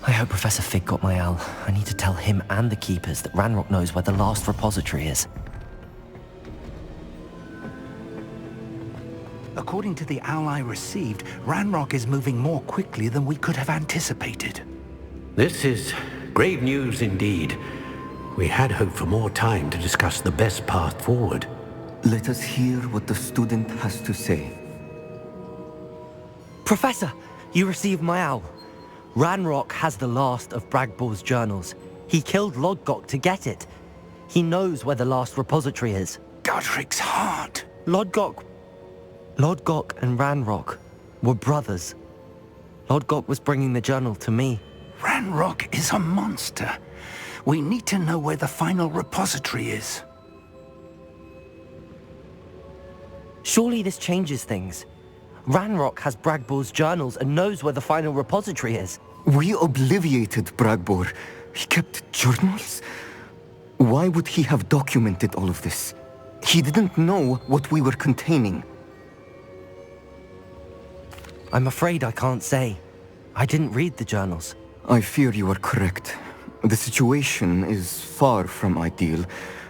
I hope Professor Fig got my owl. I need to tell him and the Keepers that Ranrock knows where the last repository is. According to the owl I received, Ranrock is moving more quickly than we could have anticipated. This is grave news indeed. We had hoped for more time to discuss the best path forward. Let us hear what the student has to say. Professor, you received my owl. Ranrock has the last of Bragbor's journals. He killed Lodgok to get it. He knows where the last repository is. Godric's heart. Lodgok and Ranrock were brothers. Lodgok was bringing the journal to me. Ranrock is a monster. We need to know where the final repository is. Surely this changes things. Ranrock has Bragbor's journals and knows where the final repository is. We obliviated Bragbor. He kept journals? Why would he have documented all of this? He didn't know what we were containing. I'm afraid I can't say. I didn't read the journals. I fear you are correct. The situation is far from ideal,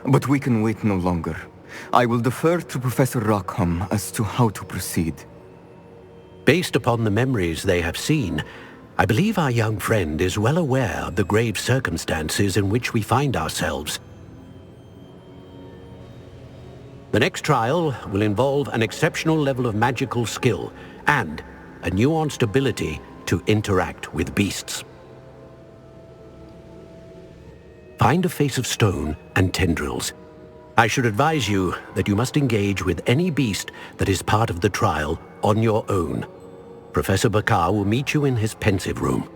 but we can wait no longer. I will defer to Professor Rockham as to how to proceed. Based upon the memories they have seen, I believe our young friend is well aware of the grave circumstances in which we find ourselves. The next trial will involve an exceptional level of magical skill and a nuanced ability to interact with beasts. Find a face of stone and tendrils. I should advise you that you must engage with any beast that is part of the trial on your own. Professor Bakar will meet you in his pensive room.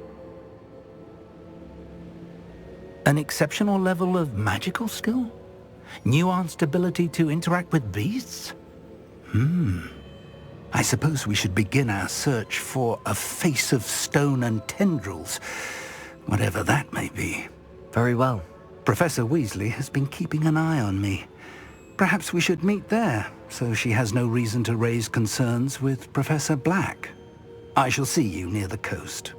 An exceptional level of magical skill? Nuanced ability to interact with beasts? I suppose we should begin our search for a face of stone and tendrils, whatever that may be. Very well. Professor Weasley has been keeping an eye on me. Perhaps we should meet there, so she has no reason to raise concerns with Professor Black. I shall see you near the coast.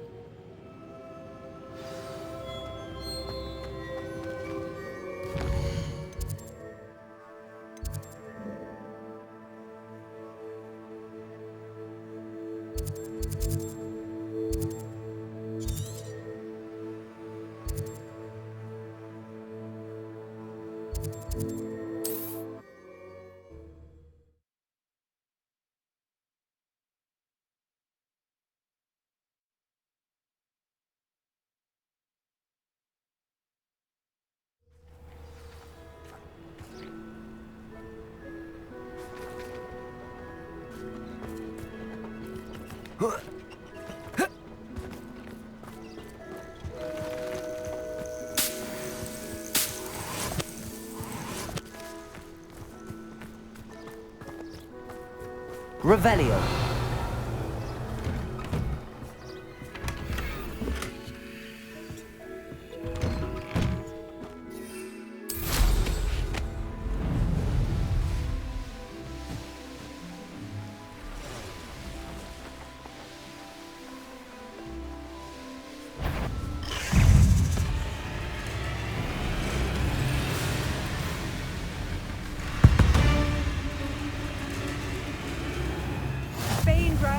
Revelio.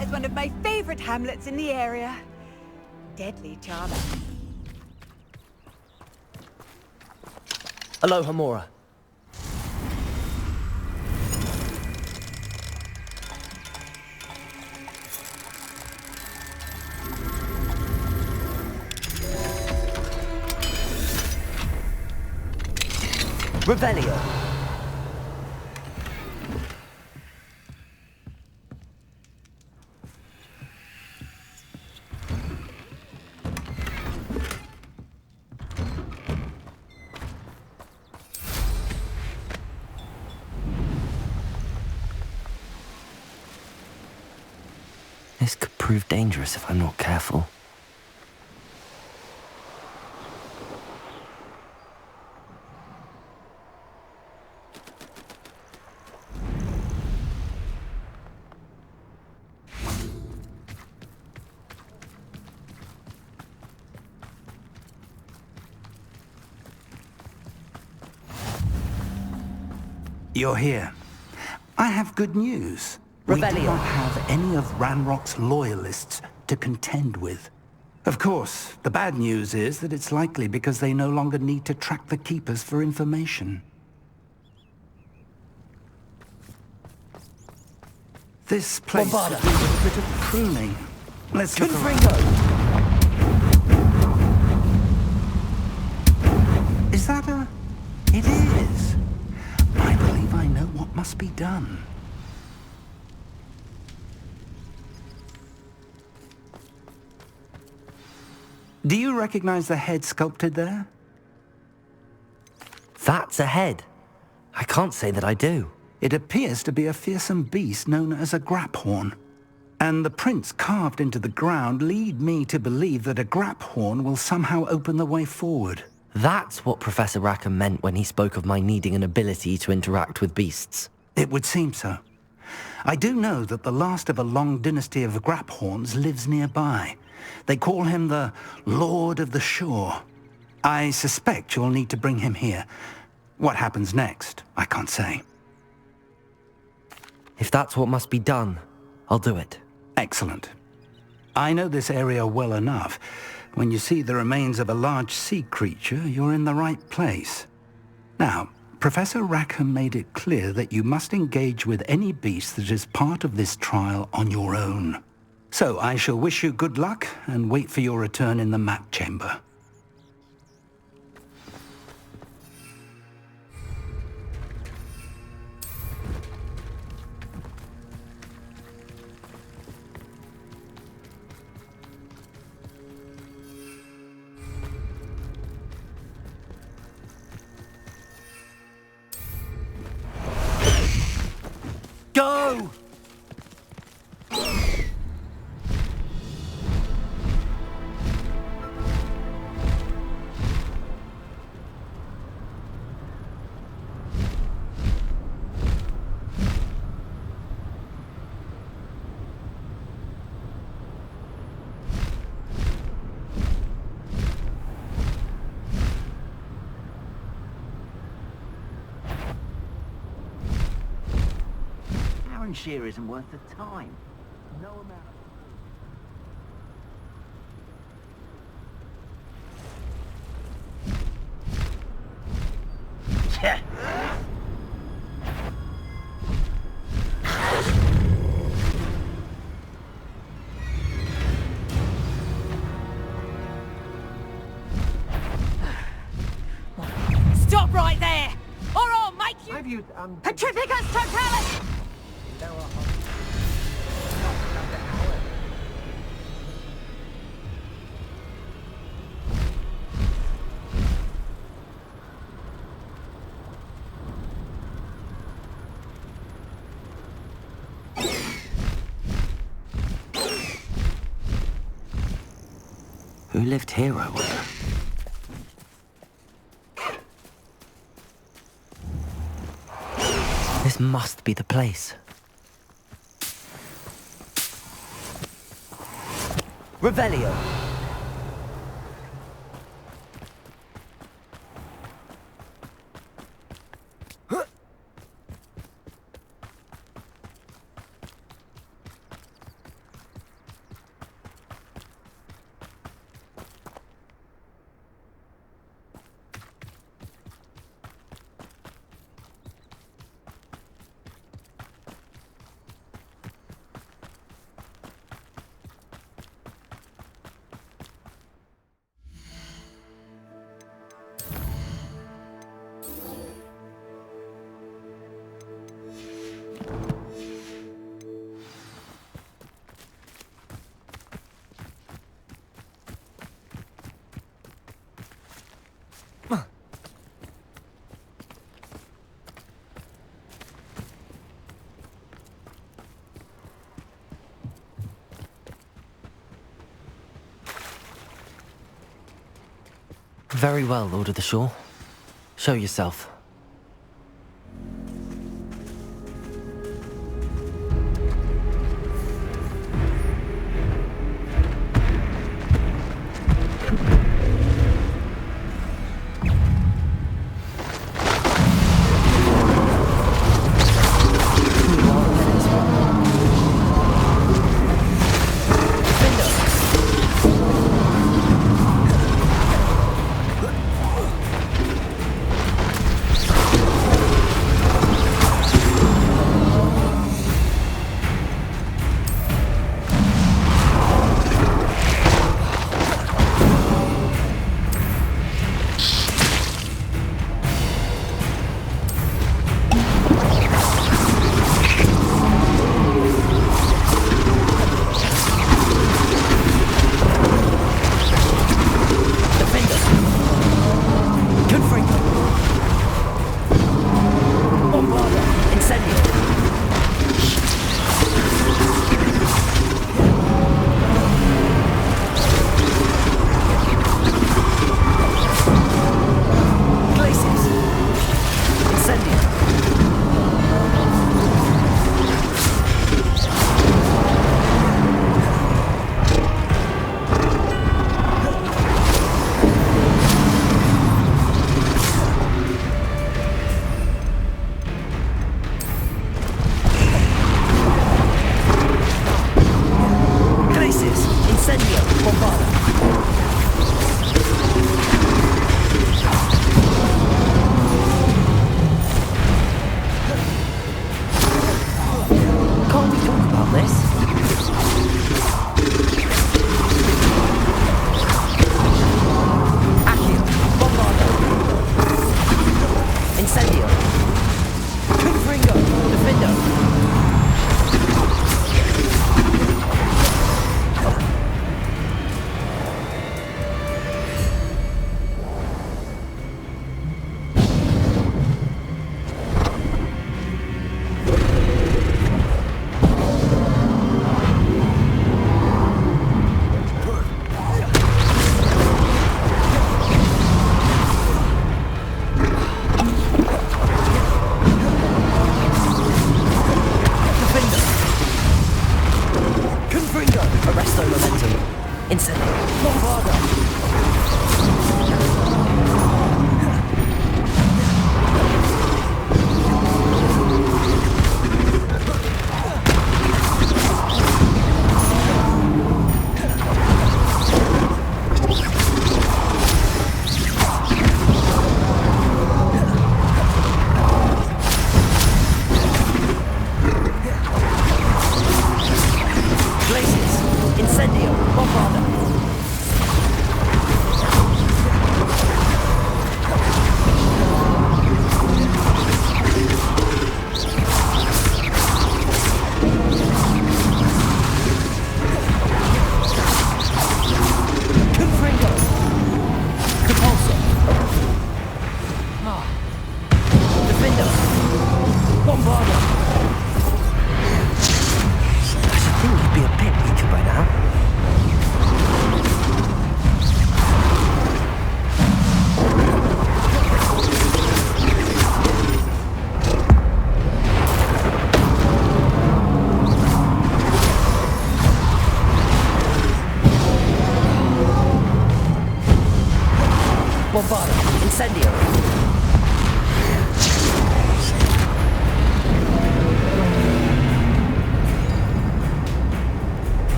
Is one of my favorite hamlets in the area. Deadly charming. Aloha, Mora. Revelio. This could prove dangerous if I'm not careful. You're here. I have good news. We do Rebellion. not have any of Ranrock's loyalists to contend with. Of course, the bad news is that it's likely because they no longer need to track the Keepers for information. This place Bombarda. could use a bit of pruning. Let's look around. Confringo! Is that a... It is. I believe I know what must be done. Do you recognize the head sculpted there? That's a head. I can't say that I do. It appears to be a fearsome beast known as a graphorn. And the prints carved into the ground lead me to believe that a graphorn will somehow open the way forward. That's what Professor Rackham meant when he spoke of my needing an ability to interact with beasts. It would seem so. I do know that the last of a long dynasty of graphorns lives nearby. They call him the Lord of the Shore. I suspect you'll need to bring him here. What happens next, I can't say. If that's what must be done, I'll do it. Excellent. I know this area well enough. When you see the remains of a large sea creature, you're in the right place. Now, Professor Rackham made it clear that you must engage with any beast that is part of this trial on your own. So I shall wish you good luck and wait for your return in the map chamber. Go! Shear isn't worth the time. No amount of... Yeah. Stop right there, or I'll make you Have you Petrificus Totalis! Who lived here, I wonder? This must be the place. Revelio! Very well, Lord of the Shore. Show yourself.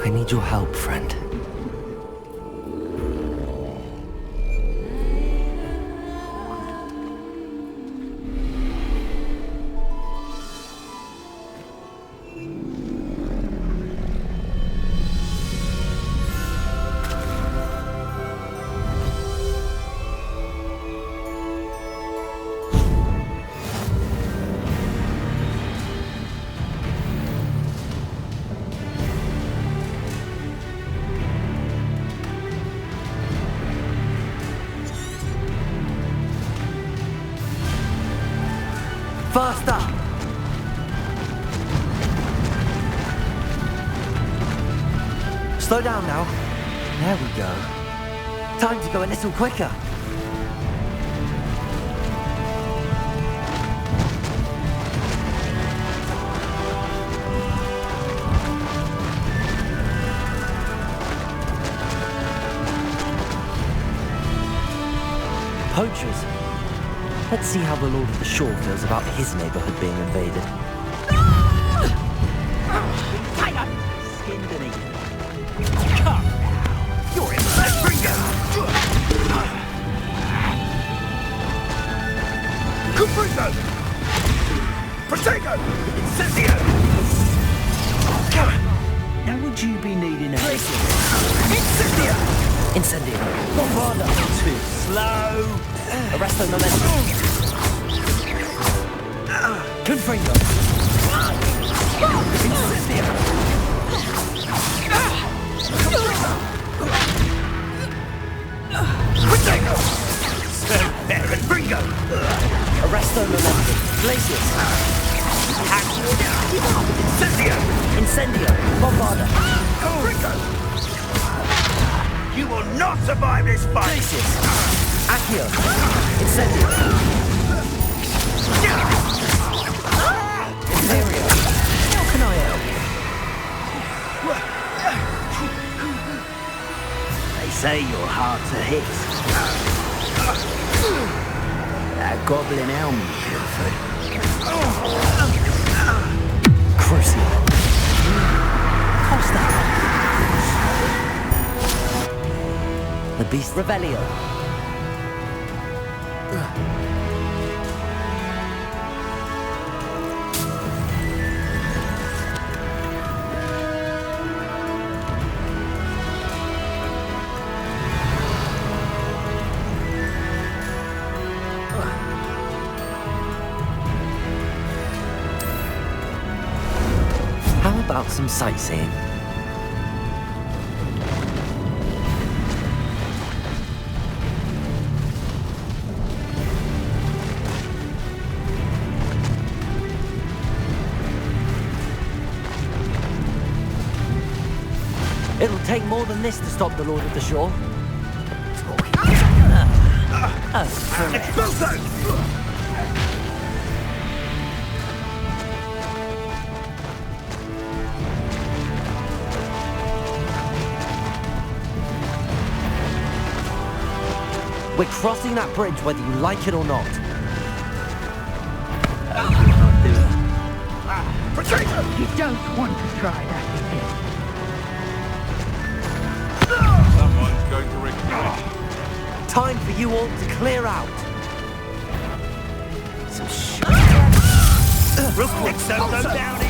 I need your help, friend. First up! Slow down now. There we go. Time to go a little quicker. Poachers. Let's see how the Lord of the Shore feels about his neighborhood being invaded. Skin beneath. Come now. You're in. Let's bring you. Confringo! Protego! Incendio! Now would you be needing a Incendio! Incendio. Bombarda. Too slow. Arresto momentum. Confringo. Incendio! Protego! Confringo! Arresto momentum. Glacius. Incendio! Incendio. Bombarda. Confringo! You will not survive this fight! Glacius. Accio. Incendio. Imperio. How can I help? They say you're hard to hit. That goblin elm you pilfered. Crucial. Costa. The beast. Revelio. How about some sightseeing? It'll take more than this to stop the Lord of the Shore. We're crossing that bridge whether you like it or not. You don't want to try that again. Someone's going to regret. Time for you all to clear out. Some shit. Real quick, Solo Downey.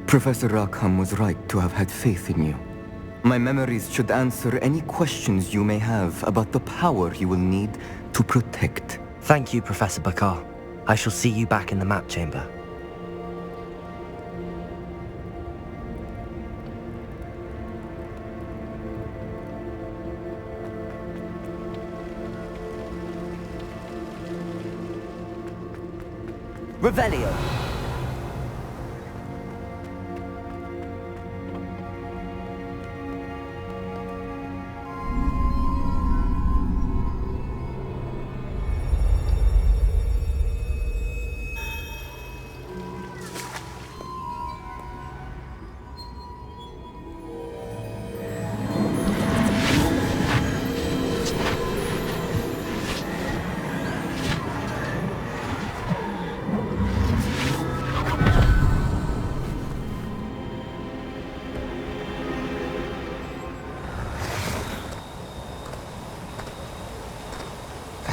Professor Rackham was right to have had faith in you. My memories should answer any questions you may have about the power you will need to protect. Thank you, Professor Bakar. I shall see you back in the map chamber. Revelio.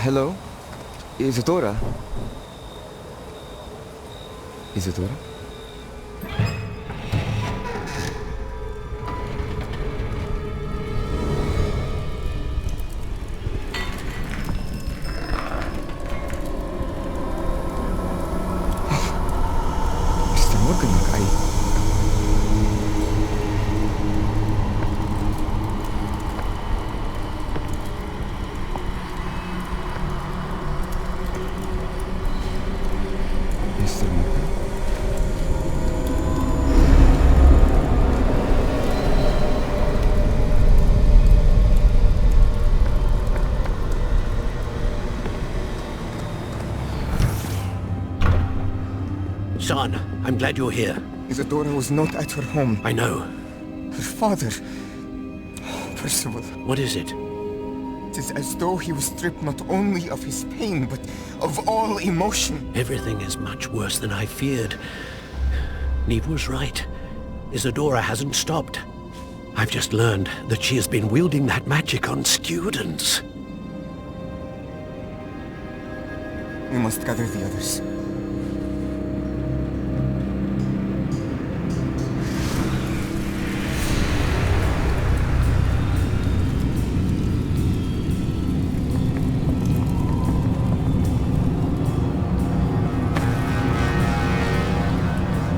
Hello? Isadora? Isadora? Mr. Morganlock, Mr. Morgan? Son, I'm glad you're here. Isadora was not at her home. I know. Her father... Percival. What is it? It is as though he was stripped not only of his pain, but of all emotion. Everything is much worse than I feared. Neve was right. Isadora hasn't stopped. I've just learned that she has been wielding that magic on students. We must gather the others.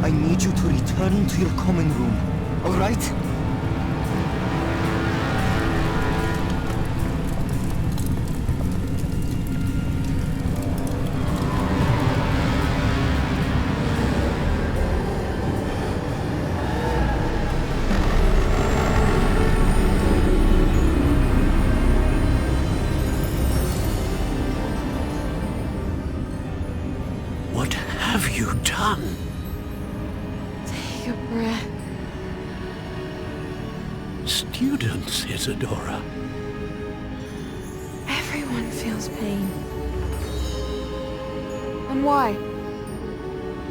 I need you to return to your common room, all right? What have you done? Take a breath. Students, Isadora. Everyone feels pain. And why?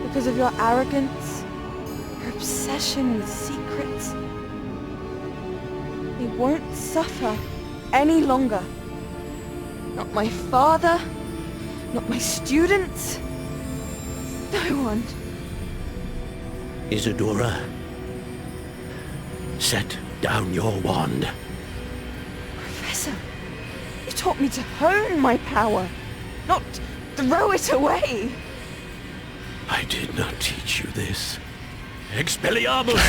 Because of your arrogance? Your obsession with secrets? They won't suffer any longer. Not my father, not my students, no one. Isadora, set down your wand. Professor, you taught me to hone my power, not throw it away. I did not teach you this. Expelliarmus!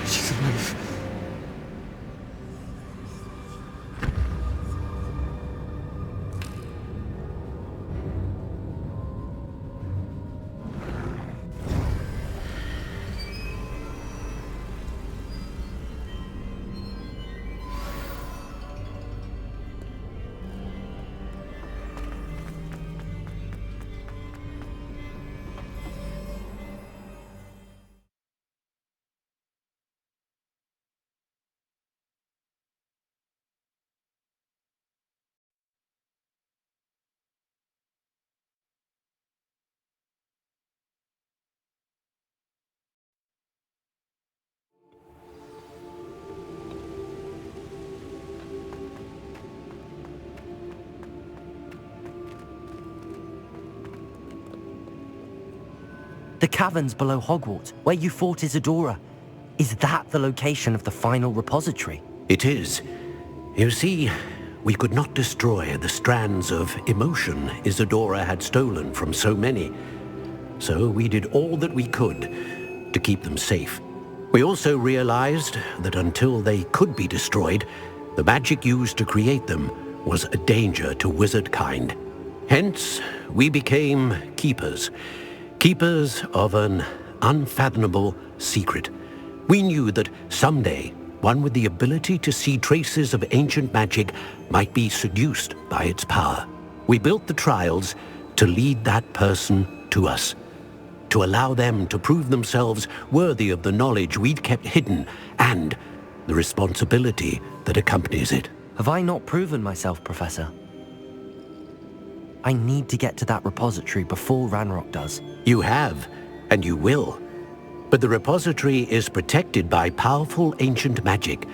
She's alive. The caverns below Hogwarts, where you fought Isadora. Is that the location of the final repository? It is. You see, we could not destroy the strands of emotion Isadora had stolen from so many. So we did all that we could to keep them safe. We also realized that until they could be destroyed, the magic used to create them was a danger to wizard kind. Hence, we became keepers. Keepers of an unfathomable secret. We knew that someday, one with the ability to see traces of ancient magic might be seduced by its power. We built the trials to lead that person to us, to allow them to prove themselves worthy of the knowledge we'd kept hidden and the responsibility that accompanies it. Have I not proven myself, Professor? I need to get to that repository before Ranrock does. You have, and you will. But the repository is protected by powerful ancient magic.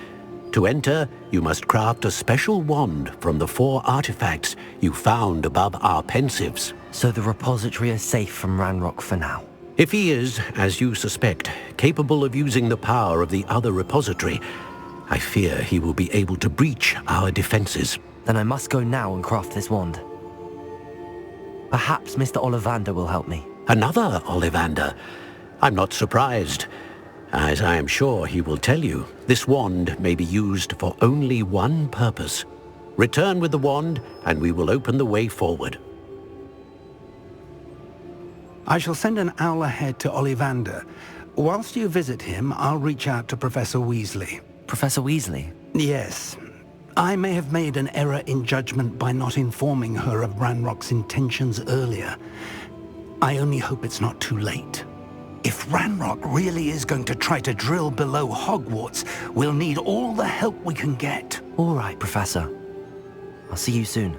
To enter, you must craft a special wand from the 4 artifacts you found above our pensives. So the repository is safe from Ranrock for now. If he is, as you suspect, capable of using the power of the other repository, I fear he will be able to breach our defenses. Then I must go now and craft this wand. Perhaps Mr. Ollivander will help me. Another Ollivander? I'm not surprised. As I am sure he will tell you, this wand may be used for only one purpose. Return with the wand, and we will open the way forward. I shall send an owl ahead to Ollivander. Whilst you visit him, I'll reach out to Professor Weasley. Professor Weasley? Yes. I may have made an error in judgment by not informing her of Ranrock's intentions earlier. I only hope it's not too late. If Ranrock really is going to try to drill below Hogwarts, we'll need all the help we can get. All right, Professor. I'll see you soon.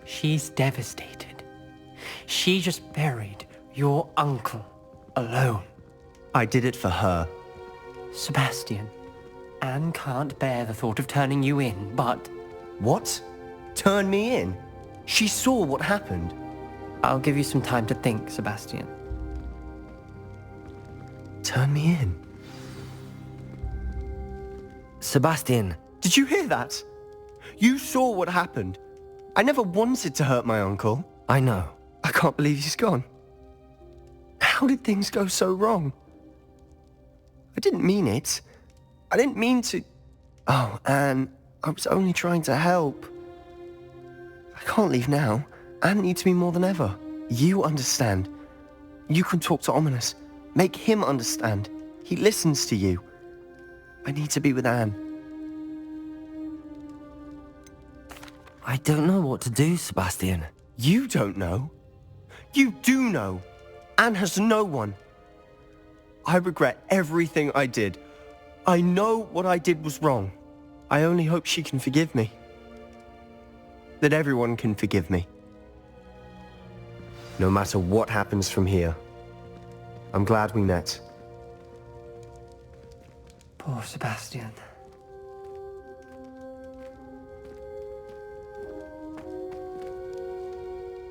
She's devastated. She just buried your uncle alone. I did it for her. Sebastian, Anne can't bear the thought of turning you in, but... What? Turn me in? She saw what happened. I'll give you some time to think, Sebastian. Turn me in? Sebastian. Did you hear that? You saw what happened. I never wanted to hurt my uncle. I know. I can't believe he's gone. How did things go so wrong? I didn't mean it. I didn't mean to... Oh, Anne, I was only trying to help. I can't leave now. Anne needs me more than ever. You understand. You can talk to Ominous. Make him understand. He listens to you. I need to be with Anne. I don't know what to do, Sebastian. You don't know. You do know. Anne has no one. I regret everything I did. I know what I did was wrong. I only hope she can forgive me. That everyone can forgive me. No matter what happens from here. I'm glad we met. Poor Sebastian.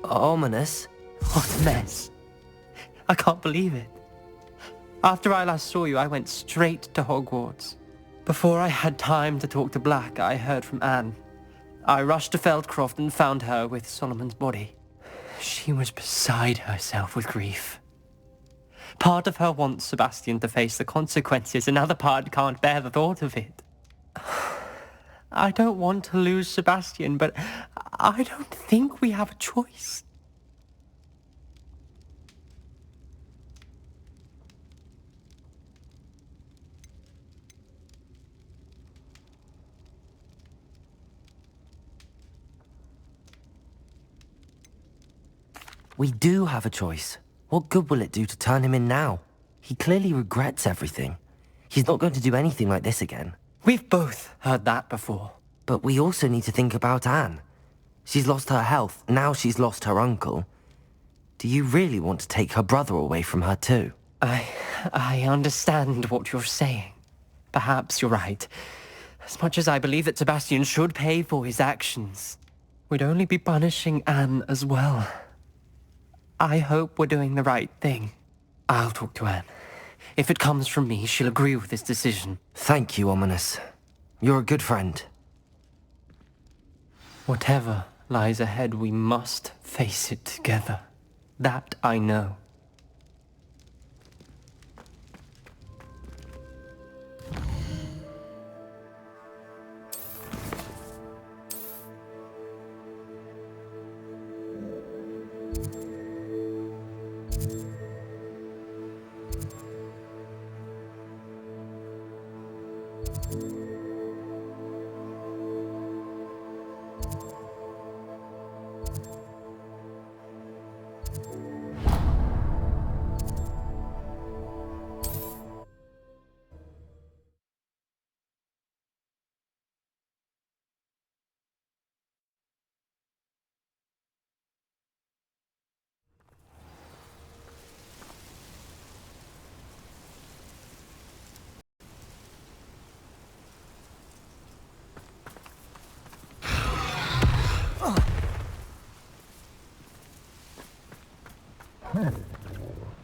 Ominous? What a mess. I can't believe it. After I last saw you, I went straight to Hogwarts. Before I had time to talk to Black, I heard from Anne. I rushed to Feldcroft and found her with Solomon's body. She was beside herself with grief. Part of her wants Sebastian to face the consequences, another part can't bear the thought of it. I don't want to lose Sebastian, but I don't think we have a choice. We do have a choice. What good will it do to turn him in now? He clearly regrets everything. He's not going to do anything like this again. We've both heard that before. But we also need to think about Anne. She's lost her health, now she's lost her uncle. Do you really want to take her brother away from her too? I understand what you're saying. Perhaps you're right. As much as I believe that Sebastian should pay for his actions, we'd only be punishing Anne as well. I hope we're doing the right thing. I'll talk to Anne. If it comes from me, she'll agree with this decision. Thank you, Ominous. You're a good friend. Whatever lies ahead, we must face it together. That I know.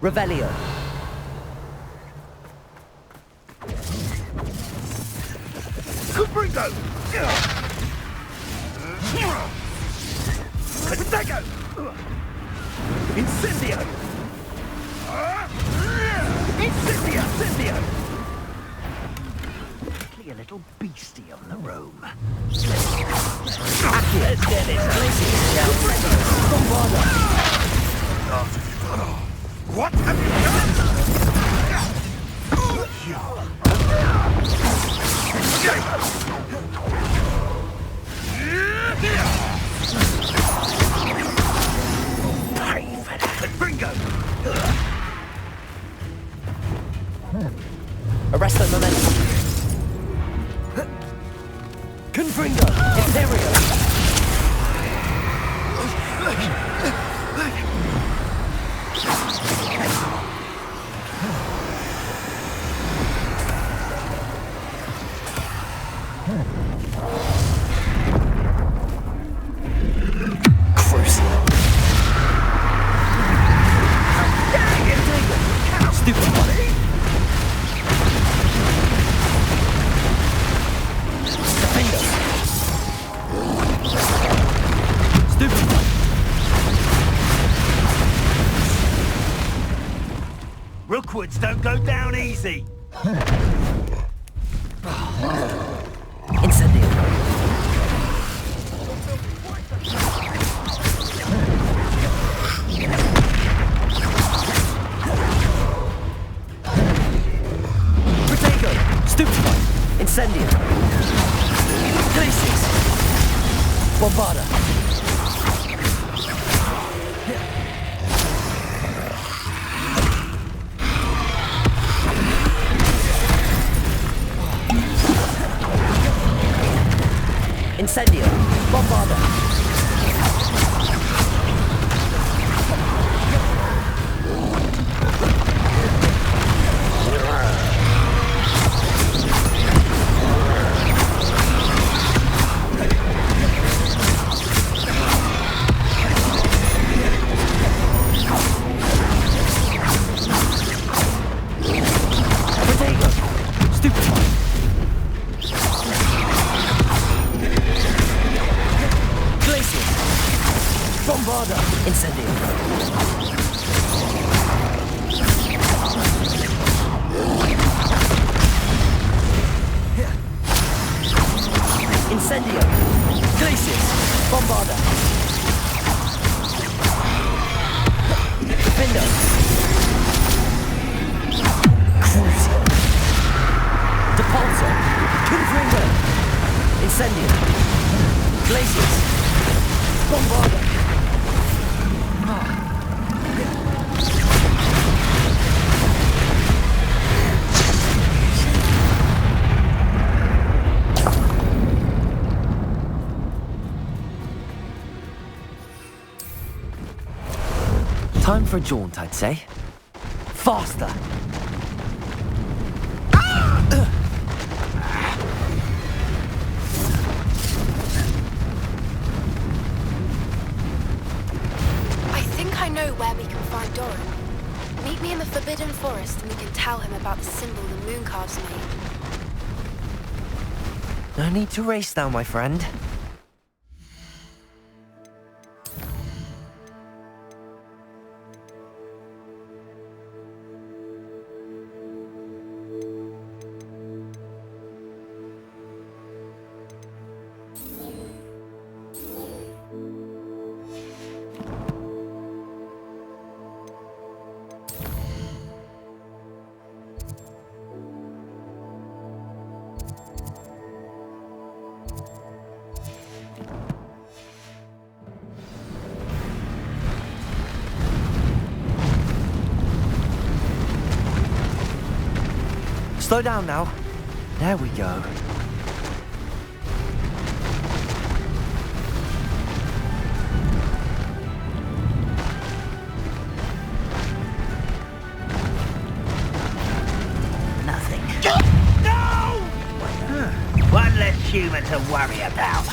Revelio. Cubrigo! Potato! Incendio! Incendio! A little beastie on the roam. Let's get it. What have you Bingo! Arresto momentum. Confringo! Imperio! Rookwoods don't go down easy. Incendio. Protego. Stupefy. Incendio. Glacius. Bombarda. Incendio. Bombarda. Protego. Stupefy. Bombarda! Incendio! Incendio! Glacius! Bombarda! Defendo! Crucio! Depulso! Confringo! Incendio! Glacius! Bombarda! Time for a jaunt, I'd say. Faster! the Forbidden Forest and we can tell him about the symbol the moon calves made. No need to race now, my friend. Slow down now. There we go. Nothing. No! One less human to worry about.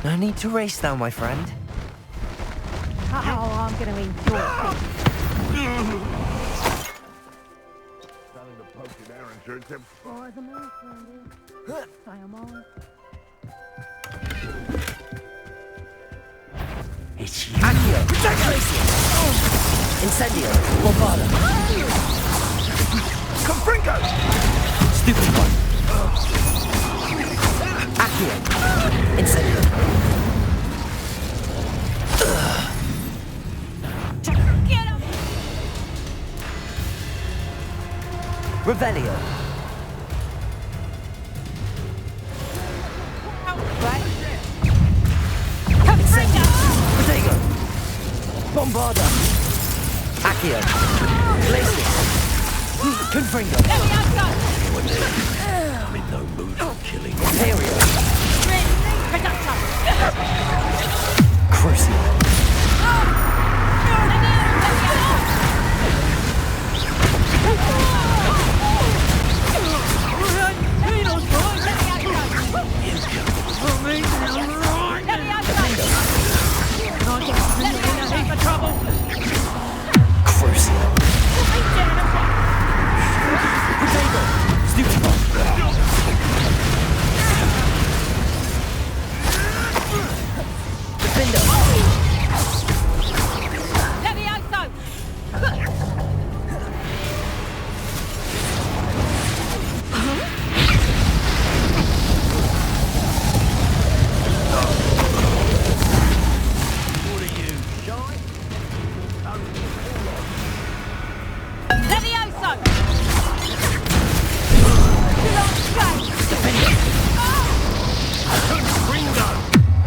No need to race now, my friend. Oh, I'm going to enjoy it. Selling the potion air insurance. For the moon, Sandy. I am on. It's you. Accio! Incendio! Bombarda! Confringo! Stupid one! Accio! Incendio! Get him! Revelio! Incendio! Protego! Bombarda! Accio! Glacier! Confringo! I'm in no mood for killing. Imperio! Reductor! Crucio! Crucio! Protego! Stupid one! Defender!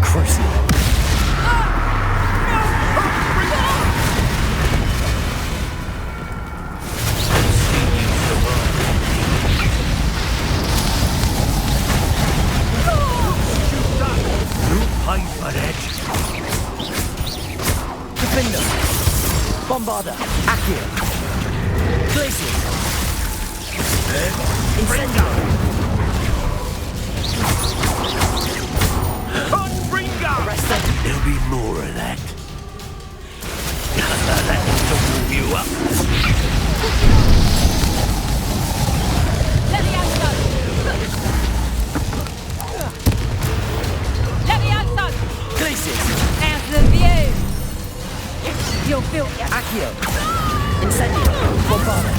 Crucio! Defender! Bombarda! Accio! Glacier! Incendio! Arrested! There'll be more of that. That will warm you up. Glacier! How's the view? You'll feel ya. Accio! Incendio! Bombarda!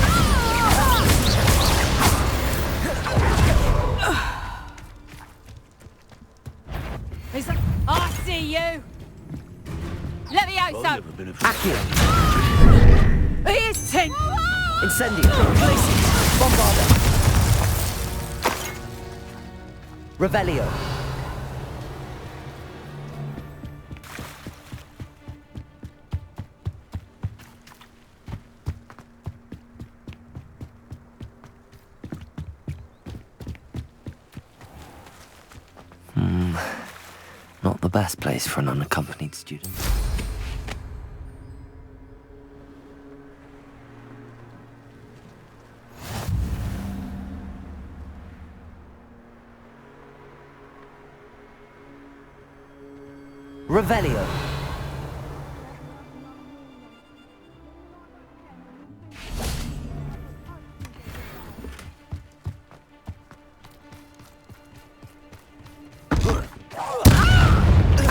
I see you. Levioso. Accio! Here's 10. Incendio! Glacier! Bombarda! Revelio! Not the best place for an unaccompanied student. Revelio.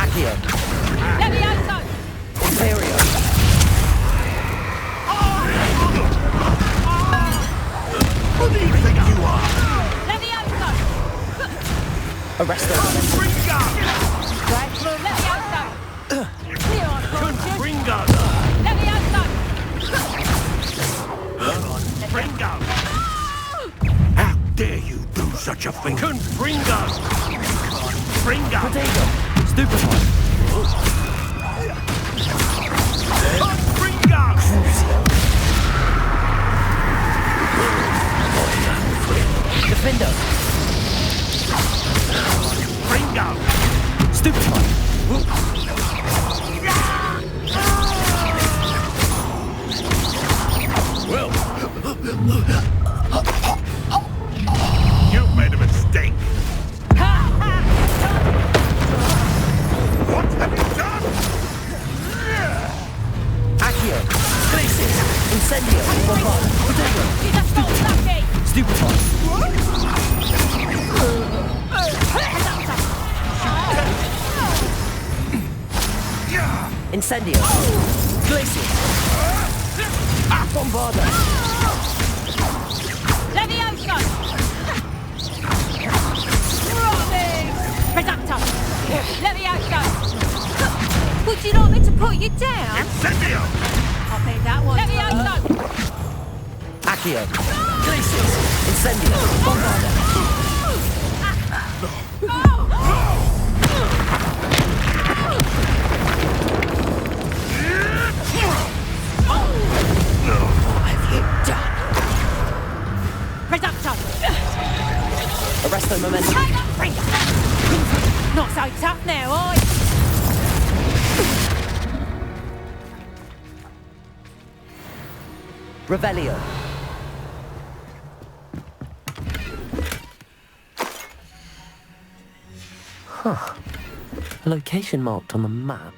Accio. Levioso! Imperio. Who do you think you are? Levioso! Arresto. Right through Levioso! Clear on fortune! Bringo! Levioso! Bringo! How dare you do such a thing? Bringo! Bringo! Potato. Stupefy. Bringo! Defendo. Bringo! Stupefy. Well, you've made a mistake. What have you done? Accio. Glacius. Incendio. Bombard. Potato. He's a false lucky! Stupefy. Incendio. Glacius. Bombarda. Levioso! Rolling! Reducto! Levioso! Would you like me to put you down? Incendio! I'll pay that one. Levioso! Accio. Glacius. Incendio. Bombarda. What have you done? Reducto! Arresto momentum. Hang on, Bringo! Not so tough now, oi! Revelio. Huh. A location marked on the map.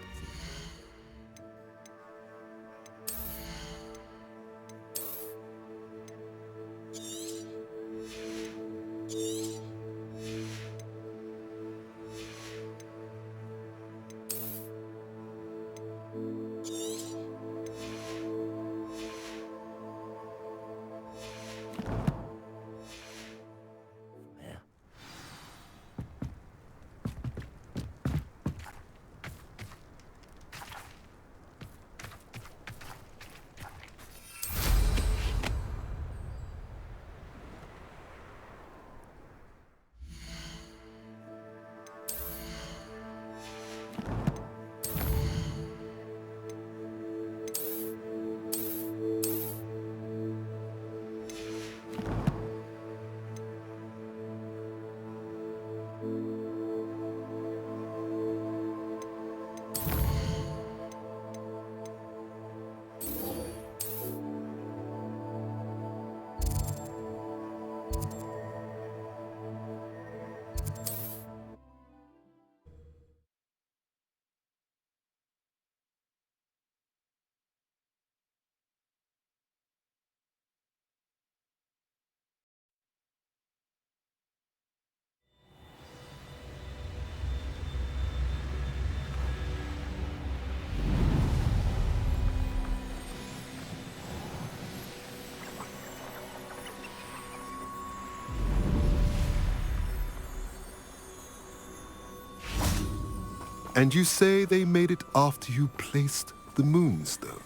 And you say they made it after you placed the moonstone?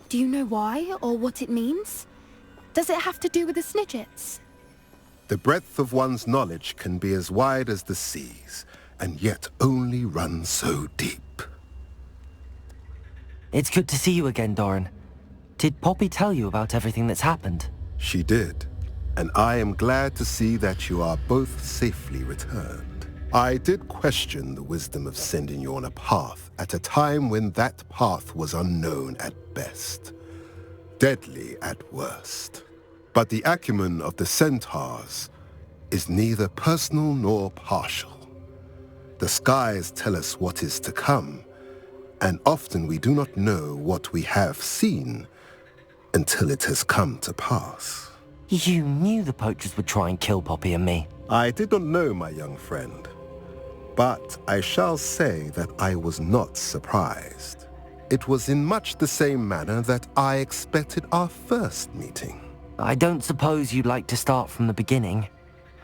Do you know why or what it means? Does it have to do with the Snidgets? The breadth of one's knowledge can be as wide as the seas, and yet only run so deep. It's good to see you again, Doran. Did Poppy tell you about everything that's happened? She did, and I am glad to see that you are both safely returned. I did question the wisdom of sending you on a path at a time when that path was unknown at best, deadly at worst. But the acumen of the centaurs is neither personal nor partial. The skies tell us what is to come, and often we do not know what we have seen until it has come to pass. You knew the poachers would try and kill Poppy and me. I did not know, my young friend, but I shall say that I was not surprised. It was in much the same manner that I expected our first meeting. I don't suppose you'd like to start from the beginning.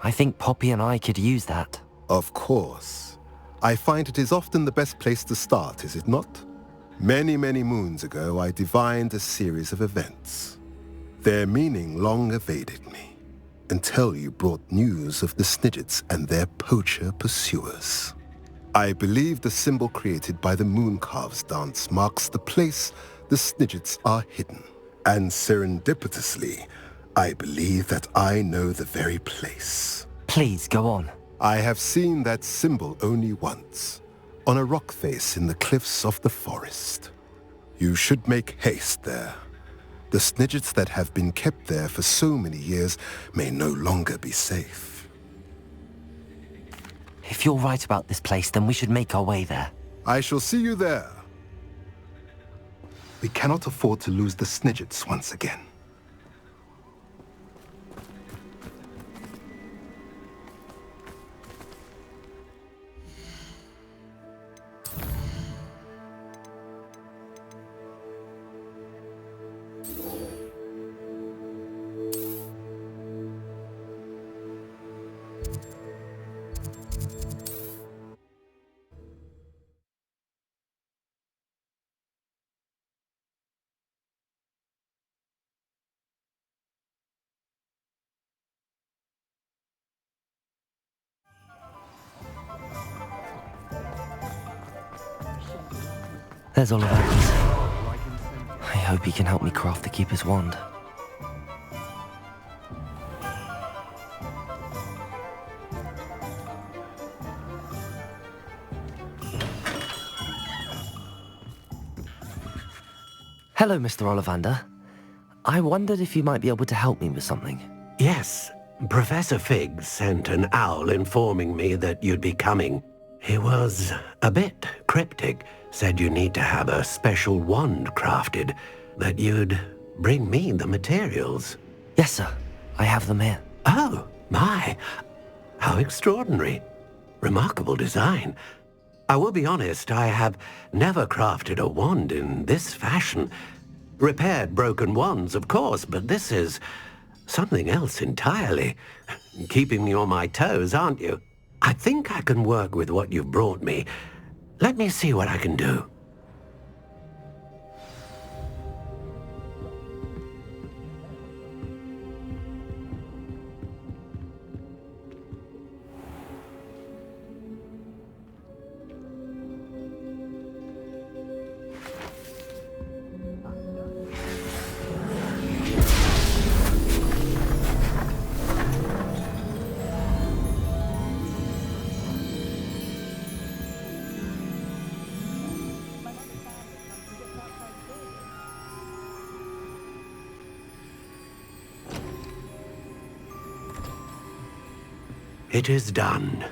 I think Poppy and I could use that. Of course. I find it is often the best place to start, is it not? Many, many moons ago, I divined a series of events. Their meaning long evaded me, until you brought news of the Snidgets and their poacher pursuers. I believe the symbol created by the Mooncalves dance marks the place the Snidgets are hidden. And serendipitously, I believe that I know the very place. Please, go on. I have seen that symbol only once, on a rock face in the cliffs of the forest. You should make haste there. The Snidgets that have been kept there for so many years may no longer be safe. If you're right about this place, then we should make our way there. I shall see you there. We cannot afford to lose the Snidgets once again. There's Ollivander's. I hope he can help me craft the Keeper's wand. Hello, Mr. Ollivander. I wondered if you might be able to help me with something. Yes, Professor Fig sent an owl informing me that you'd be coming. He was a bit cryptic, said you need to have a special wand crafted, that you'd bring me the materials. Yes, sir. I have them here. Oh, my. How extraordinary. Remarkable design. I will be honest, I have never crafted a wand in this fashion. Repaired broken wands, of course, but this is something else entirely. Keeping me on my toes, aren't you? I think I can work with what you've brought me. Let me see what I can do. It is done.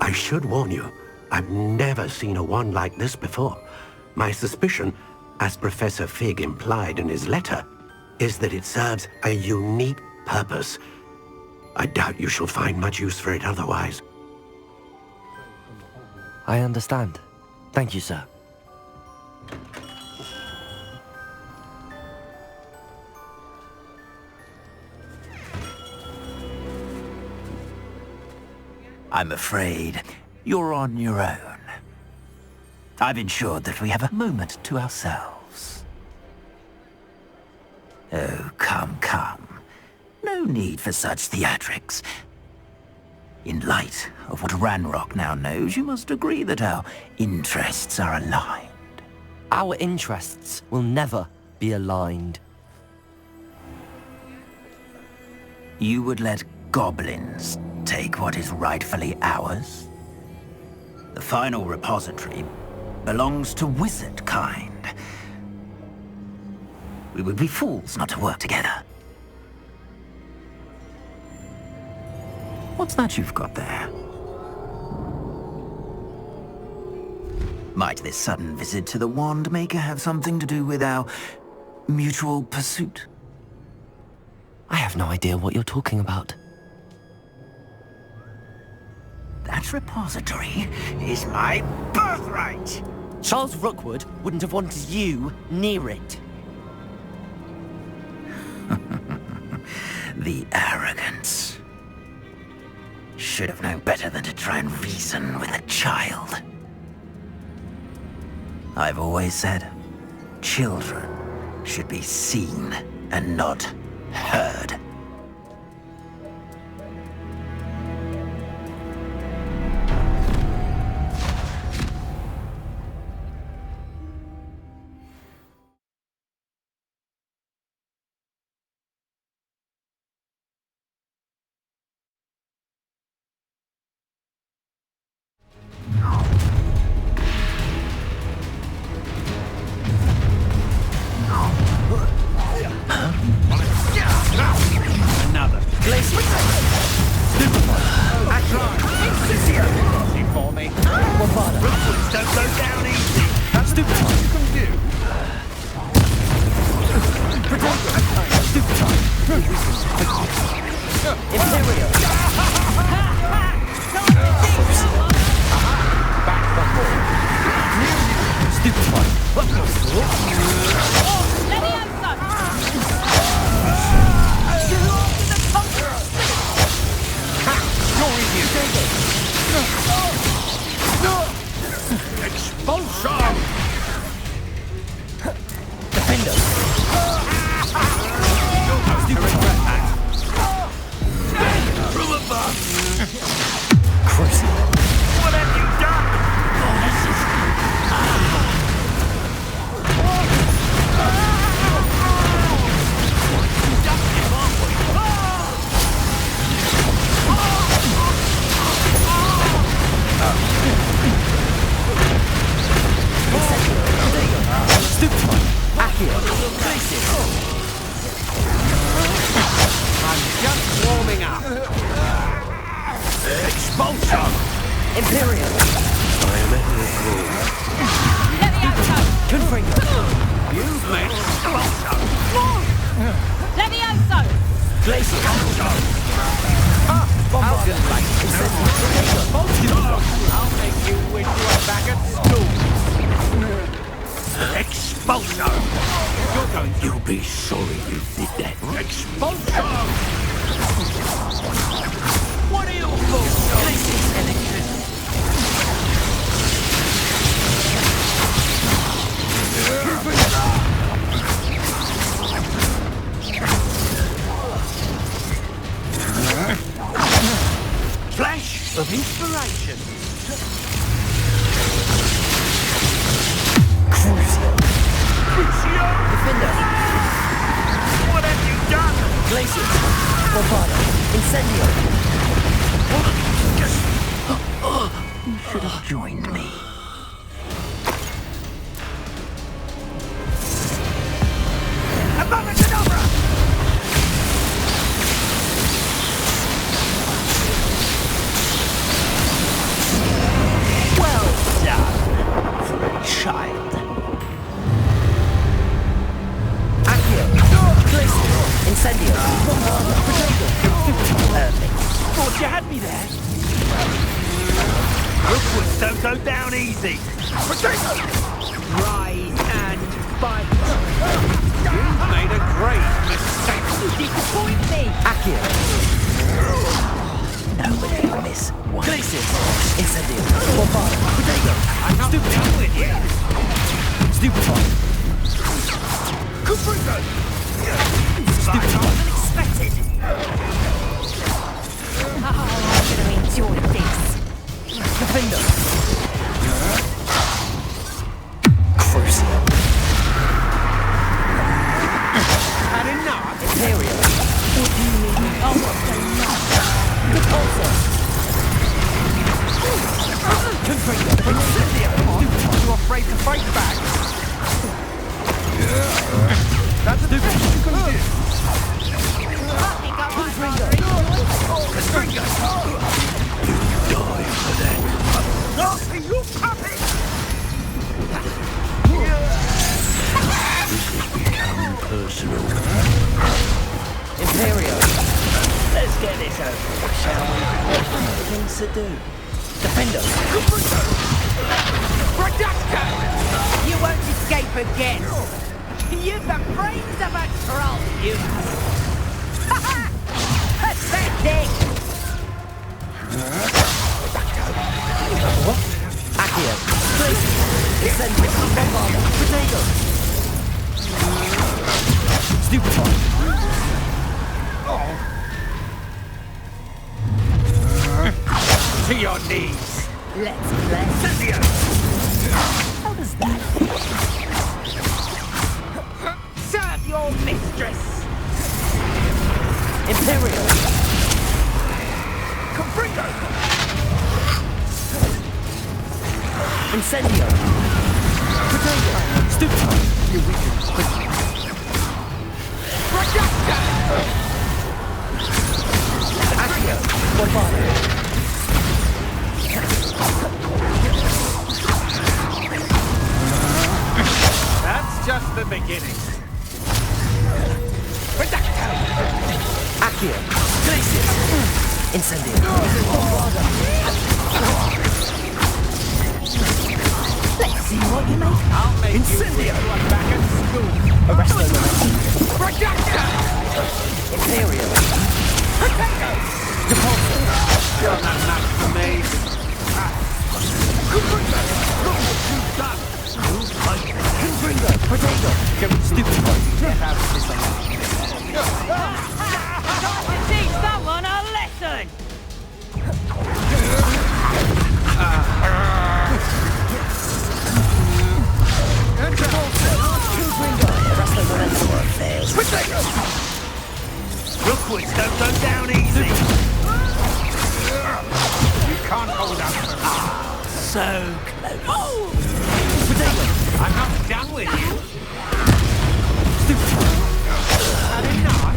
I should warn you, I've never seen a wand like this before. My suspicion, as Professor Fig implied in his letter, is that it serves a unique purpose. I doubt you shall find much use for it otherwise. I understand. Thank you, sir. I'm afraid you're on your own. I've ensured that we have a moment to ourselves. Oh, come, come. No need for such theatrics. In light of what Ranrock now knows, you must agree that our interests are aligned. Our interests will never be aligned. You would let goblins take what is rightfully ours? The final repository belongs to wizard kind. We would be fools not to work together. What's that you've got there? Might this sudden visit to the Wand Maker have something to do with our mutual pursuit? I have no idea what you're talking about. That repository is my birthright! Charles Rookwood wouldn't have wanted you near it. The arrogance. Should have known better than to try and reason with a child. I've always said, children should be seen and not heard. You'll be sorry you did that. Expulsion! What are you Flash of inspiration. Crucio! Defender! What have you done? Glacius! Bombada! Incendio! You should have joined me. Abacadabra! Well done for a child. Incendio! Perfect. Thought you had me there. Rookwood don't go down easy. Potato! Rise and fight. You've made a great mistake. You disappoint me. Accio! Nobody will miss one. Glacius! Incendio! Bombada! Potato! I'm not done with you. Stupefy! Caprito! Stupefy! Unexpected. Oh, I'm going to get this over, shall we? Things to do. Defender! Reducto! You won't escape again. You've the brains of a troll, you have. Pathetic! Accio. Eccentric. Bombarder. Potato. Stupefy. To your knees! Let's play. Cynthia! How does that serve your mistress? Imperial. Confringo! Incendio. Potato. Stupefy. You weaken quickly. Reducto! Accio. Bombarder. That's just the beginning. Accio. Glacius. Incendio. Bombarder. Let's see what you make. I'll make Incendio. you feel like back at school. Arresto momentum. Reducto! Imperial. Potato! Depulso. You're not enough for me. Confringo! Look what you've done! Confringo. Potato. Stupefy. Get out of this alive. Time to teach someone a lesson! Rookwoods don't go down easy! You can't hold up for me. So close. I'm not done with you. Had enough?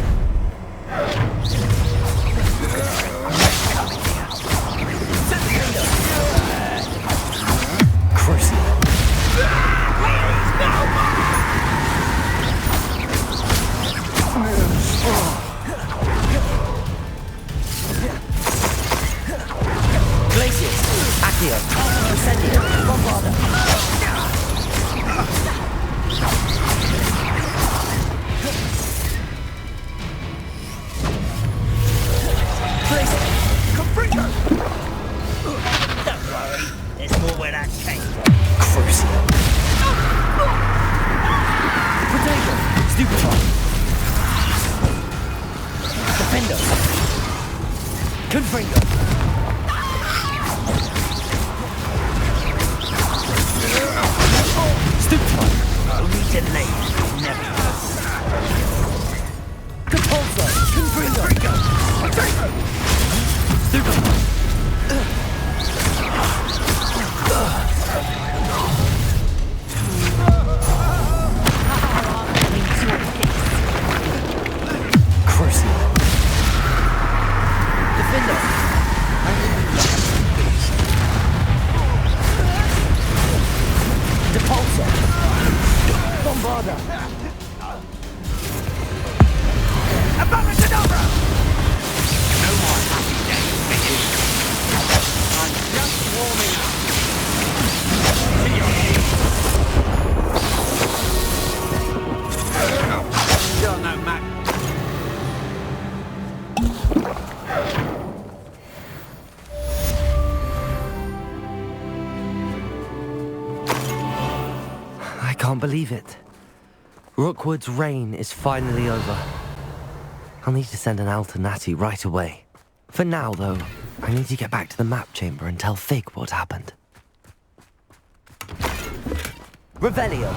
Glacius. Accio. Incendio. Bombarder. Confringo! Don't worry, there's more where that came from. Crucio. Potato. Stupefy. Defender. Confringo. Stupefy. Only delayed, never Depulso. Confringo. Stupefy. Crucio. Defender. Depulso. Bombarder. Abracadabra! No more happy days, bitches. I'm just warming up. To your knees. You're no match. I can't believe it. Rookwood's reign is finally over. I'll need to send an owl to Natty right away. For now, though, I need to get back to the map chamber and tell Fig what happened. Revelio.